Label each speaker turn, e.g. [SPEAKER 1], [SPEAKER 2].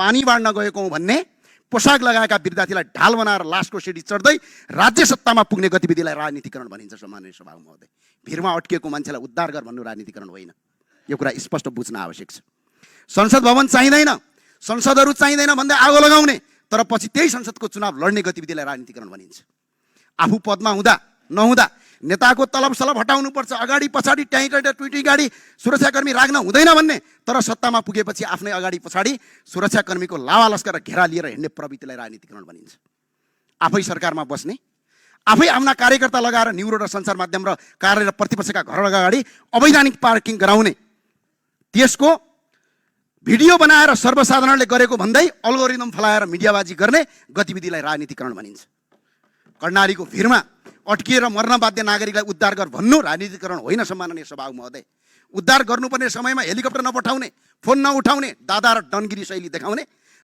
[SPEAKER 1] पानी बाँड्न गएको हुँ भन्ने पोसाक लगाएका विद्यार्थीलाई ढाल बनाएर लासको सिडी चढ्दै राज्य सत्तामा पुग्ने गतिविधिलाई राजनीतिकरण भनिन्छ। सम्माननीय सभामुख महोदय, भिरमा अट्किएको मान्छेलाई उद्धार गर भन्नु राजनीतिकरण होइन। यो कुरा स्पष्ट बुझ्न आवश्यक छ। संसद भवन चाहिँदैन, संसदहरू चाहिँदैन भन्दै आगो लगाउने, तर पछि त्यही संसदको चुनाव लड्ने गतिविधिलाई राजनीतिकरण भनिन्छ। आफू पदमा हुँदा नहुँदा नेताको तलब सलब हटाउनु पर्छ, अगाडि पछाडि ट्विटी गाडी सुरक्षाकर्मी राख्न हुँदैन भन्ने, तर सत्तामा पुगेपछि आफ्नै अगाडि पछाडि सुरक्षाकर्मीको लावा लस्कर र घेरा लिएर हिँड्ने प्रवृत्तिलाई राजनीतिकरण भनिन्छ। आफै सरकारमा बस्ने, आफै आफ्ना कार्यकर्ता लगाएर न्युरो र सञ्चार माध्यम र कार्य र प्रतिपक्षका घर अगाडि अवैधानिक पार्किङ गराउने, त्यसको भिडियो बनाएर सर्वसाधारणले गरेको भन्दै अल्गोरिदम फलाएर मिडियाबाजी गर्ने गतिविधिलाई राजनीतिकरण भनिन्छ। कर्णालीको भिरमा अट्किएर मर्न बाध्य नागरिकलाई उद्धार गर भन्नु राजनीतिकरण होइन। सम्माननीय सभामुख महोदय, उद्धार गर्नुपर्ने समयमा हेलिकप्टर नपठाउने, फोन नउठाउने, दादा र डनगिरी शैली देखाउने